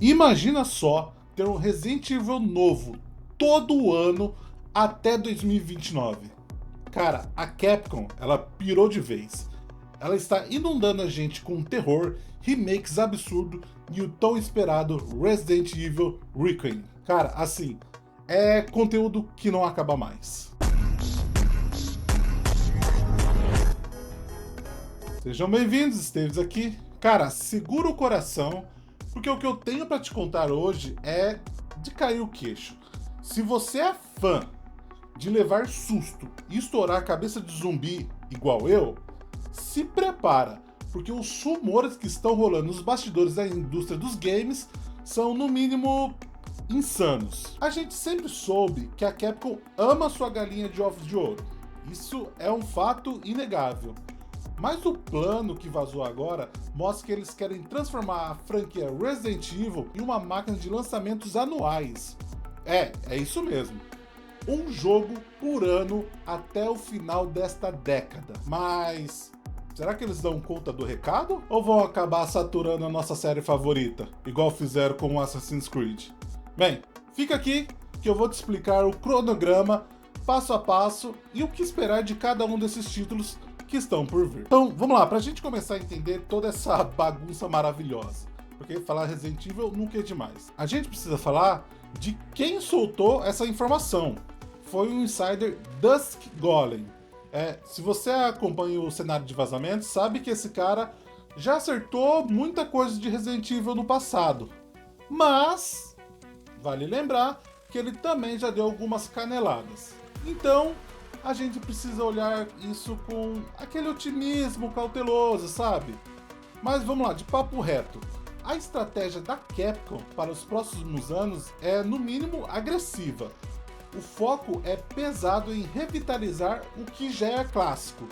Imagina só ter um Resident Evil novo todo ano até 2029. Cara, a Capcom, ela pirou de vez. Ela está inundando a gente com terror, remakes absurdos e o tão esperado Resident Evil Requiem. Cara, assim, é conteúdo que não acaba mais. Sejam bem-vindos, Esteves aqui. Cara, segura o coração, porque o que eu tenho pra te contar hoje é de cair o queixo. Se você é fã de levar susto e estourar a cabeça de zumbi igual eu, se prepara, porque os rumores que estão rolando nos bastidores da indústria dos games são, no mínimo, insanos. A gente sempre soube que a Capcom ama sua galinha de ovos de ouro. Isso é um fato inegável. Mas o plano que vazou agora mostra que eles querem transformar a franquia Resident Evil em uma máquina de lançamentos anuais. É isso mesmo. Um jogo por ano até o final desta década. Mas será que eles dão conta do recado? Ou vão acabar saturando a nossa série favorita, igual fizeram com o Assassin's Creed? Bem, fica aqui que eu vou te explicar o cronograma, passo a passo, e o que esperar de cada um desses títulos que estão por vir. Então, vamos lá, pra gente começar a entender toda essa bagunça maravilhosa. Porque falar Resident Evil nunca é demais. A gente precisa falar de quem soltou essa informação. Foi o insider Dusk Golem. Se você acompanha o cenário de vazamentos, sabe que esse cara já acertou muita coisa de Resident Evil no passado. Mas vale lembrar que ele também já deu algumas caneladas. Então, a gente precisa olhar isso com aquele otimismo cauteloso, sabe? Mas vamos lá, de papo reto. A estratégia da Capcom para os próximos anos é, no mínimo, agressiva. O foco é pesado em revitalizar o que já é clássico,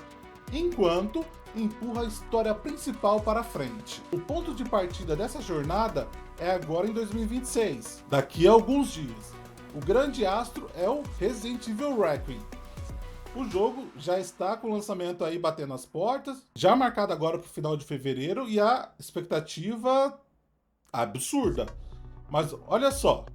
enquanto empurra a história principal para frente. O ponto de partida dessa jornada é agora em 2026, daqui a alguns dias. O grande astro é o Resident Evil Requiem. O jogo já está com o lançamento aí batendo as portas, já marcado agora para o final de fevereiro, e a expectativa absurda. Mas olha só,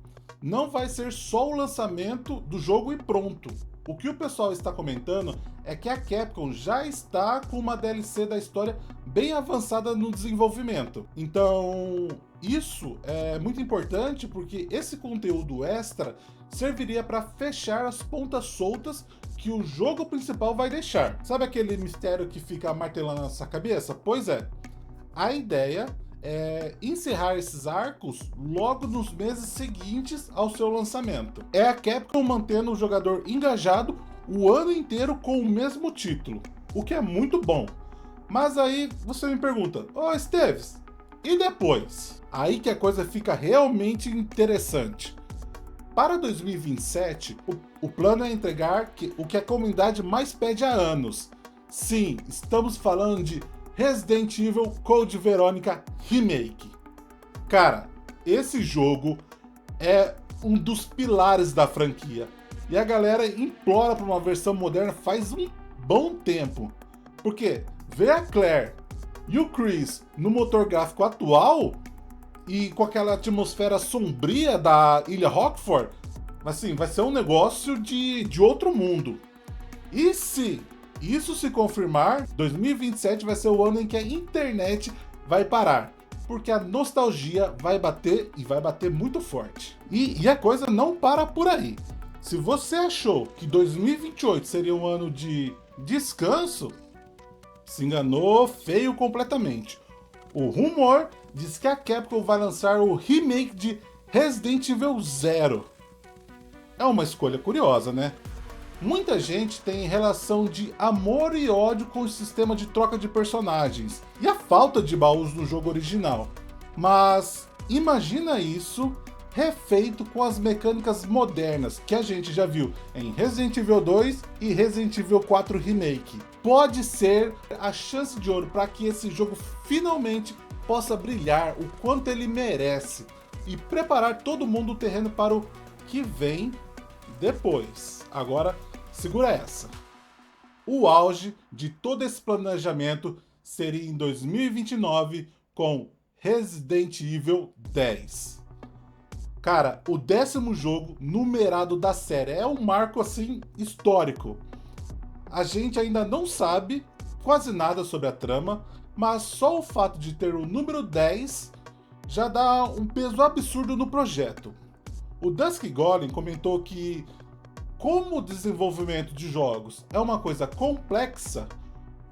não vai ser só o lançamento do jogo e pronto. O que o pessoal está comentando é que a Capcom já está com uma DLC da história bem avançada no desenvolvimento. Então, isso é muito importante porque esse conteúdo extra serviria para fechar as pontas soltas que o jogo principal vai deixar. Sabe aquele mistério que fica martelando na sua cabeça? Pois é, a ideia é encerrar esses arcos logo nos meses seguintes ao seu lançamento. É a Capcom mantendo o jogador engajado o ano inteiro com o mesmo título, o que é muito bom. Mas aí você me pergunta, ô Esteves, e depois? Aí que a coisa fica realmente interessante. Para 2027, o plano é entregar o que a comunidade mais pede há anos. Sim, estamos falando de Resident Evil Code Veronica Remake. Cara, esse jogo é um dos pilares da franquia. E a galera implora por uma versão moderna faz um bom tempo. Porque ver a Claire e o Chris no motor gráfico atual e com aquela atmosfera sombria da Ilha Rockford, assim, vai ser um negócio de outro mundo. E se isso se confirmar, 2027 vai ser o ano em que a internet vai parar, porque a nostalgia vai bater e vai bater muito forte. E a coisa não para por aí. Se você achou que 2028 seria um ano de descanso, se enganou feio completamente. O rumor diz que a Capcom vai lançar o remake de Resident Evil Zero. É uma escolha curiosa, né? Muita gente tem relação de amor e ódio com o sistema de troca de personagens e a falta de baús no jogo original. Mas imagina isso refeito com as mecânicas modernas que a gente já viu em Resident Evil 2 e Resident Evil 4 Remake. Pode ser a chance de ouro para que esse jogo finalmente possa brilhar o quanto ele merece e preparar todo mundo o terreno para o que vem depois. Agora, segura essa. O auge de todo esse planejamento seria em 2029 com Resident Evil 10. Cara, o 10º jogo numerado da série é um marco assim histórico. A gente ainda não sabe quase nada sobre a trama, mas só o fato de ter o número 10 já dá um peso absurdo no projeto. O Dusk Golem comentou que, como o desenvolvimento de jogos é uma coisa complexa,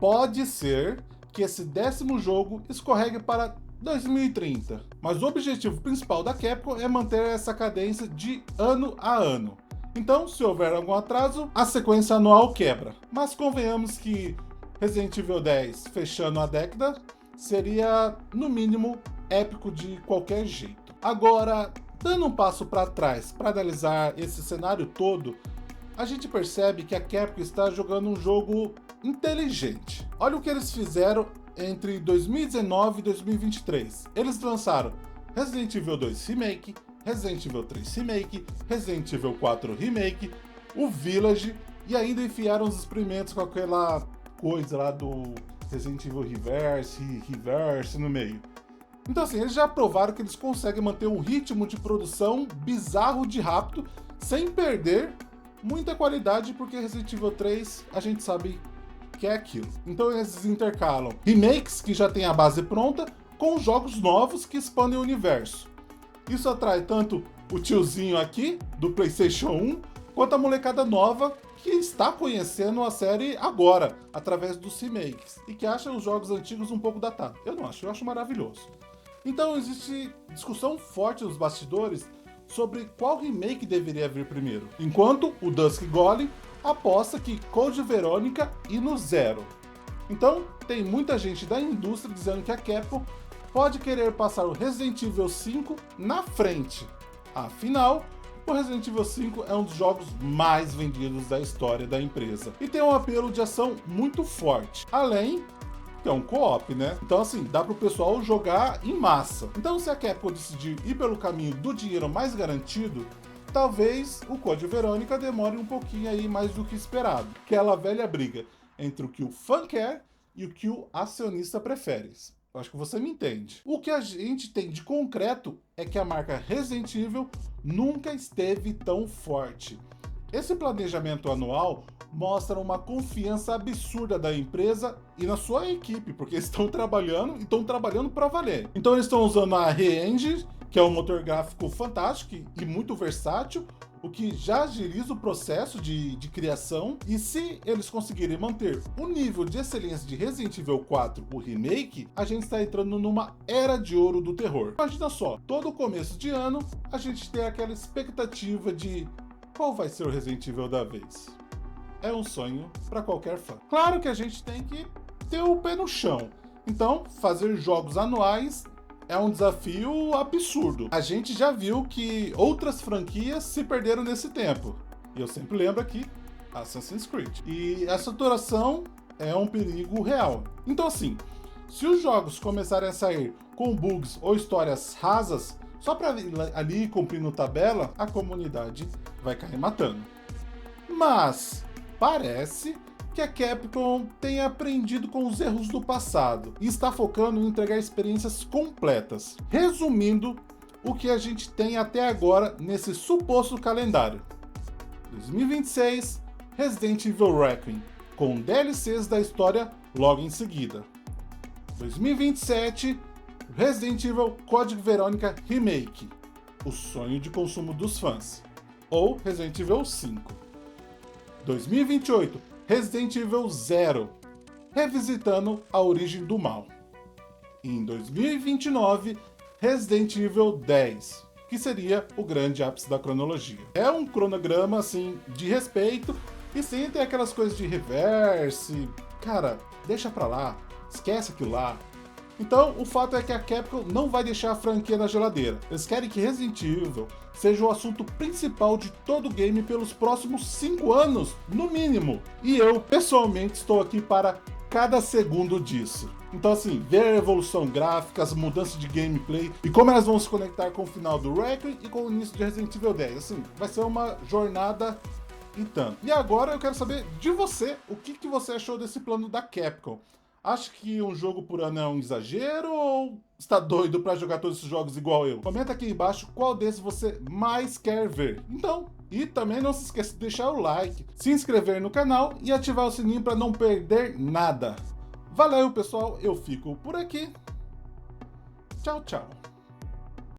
pode ser que esse 10º jogo escorregue para 2030. Mas o objetivo principal da Capcom é manter essa cadência de ano a ano. Então, se houver algum atraso, a sequência anual quebra. Mas convenhamos que Resident Evil 10 fechando a década seria, no mínimo, épico de qualquer jeito. Agora, dando um passo para trás para analisar esse cenário todo, a gente percebe que a Capcom está jogando um jogo inteligente. Olha o que eles fizeram entre 2019 e 2023. Eles lançaram Resident Evil 2 Remake, Resident Evil 3 Remake, Resident Evil 4 Remake, o Village, e ainda enfiaram os experimentos com aquela coisa lá do Resident Evil Reverse no meio. Então assim, eles já provaram que eles conseguem manter um ritmo de produção bizarro de rápido, sem perder muita qualidade, porque Resident Evil 3 a gente sabe que é aquilo. Então eles intercalam remakes que já tem a base pronta com jogos novos que expandem o universo. Isso atrai tanto o tiozinho aqui do PlayStation 1 quanto a molecada nova que está conhecendo a série agora, através dos remakes, e que acha os jogos antigos um pouco datados. Eu não acho, eu acho maravilhoso. Então existe discussão forte nos bastidores sobre qual remake deveria vir primeiro, enquanto o Dusk Golem aposta que Code Veronica e no Zero. Então tem muita gente da indústria dizendo que a Capcom pode querer passar o Resident Evil 5 na frente. Afinal, o Resident Evil 5 é um dos jogos mais vendidos da história da empresa e tem um apelo de ação muito forte, além que é um co-op, né? Então assim, dá pro pessoal jogar em massa. Então se a Capcom decidir ir pelo caminho do dinheiro mais garantido, talvez o Code Verônica demore um pouquinho aí mais do que esperado. Aquela velha briga entre o que o fã quer e o que o acionista prefere. Eu acho que você me entende. O que a gente tem de concreto é que a marca Resident Evil nunca esteve tão forte. Esse planejamento anual mostra uma confiança absurda da empresa e na sua equipe, porque eles estão trabalhando e estão trabalhando para valer. Então eles estão usando a Re-Engine, que é um motor gráfico fantástico e muito versátil, o que já agiliza o processo de criação, e se eles conseguirem manter o nível de excelência de Resident Evil 4, o remake, a gente está entrando numa era de ouro do terror. Imagina só, todo começo de ano a gente tem aquela expectativa de qual vai ser o Resident Evil da vez. É um sonho para qualquer fã. Claro que a gente tem que ter o pé no chão, então fazer jogos anuais é um desafio absurdo. A gente já viu que outras franquias se perderam nesse tempo. E eu sempre lembro aqui, Assassin's Creed. E a saturação é um perigo real. Então assim, se os jogos começarem a sair com bugs ou histórias rasas, só para ali cumprindo tabela, a comunidade vai cair matando. Mas parece que a Capcom tem aprendido com os erros do passado e está focando em entregar experiências completas. Resumindo, o que a gente tem até agora nesse suposto calendário: 2026, Resident Evil Requiem, com DLCs da história logo em seguida. 2027, Resident Evil Code Veronica Remake, o sonho de consumo dos fãs, ou Resident Evil 5. 2028, Resident Evil Zero, revisitando a origem do mal. E em 2029, Resident Evil 10, que seria o grande ápice da cronologia. É um cronograma, assim, de respeito, e sem ter aquelas coisas de reverse. Cara, deixa pra lá, esquece aquilo lá. Então, o fato é que a Capcom não vai deixar a franquia na geladeira. Eles querem que Resident Evil seja o assunto principal de todo o game pelos próximos 5 anos, no mínimo. E eu, pessoalmente, estou aqui para cada segundo disso. Então, assim, ver a evolução gráfica, as mudanças de gameplay e como elas vão se conectar com o final do Requiem e com o início de Resident Evil 10. Assim, vai ser uma jornada e tanto. E agora eu quero saber de você, o que você achou desse plano da Capcom? Acha que um jogo por ano é um exagero ou está doido para jogar todos esses jogos igual eu? Comenta aqui embaixo qual desses você mais quer ver. Então, e também não se esqueça de deixar o like, se inscrever no canal e ativar o sininho para não perder nada. Valeu, pessoal, eu fico por aqui. Tchau, tchau.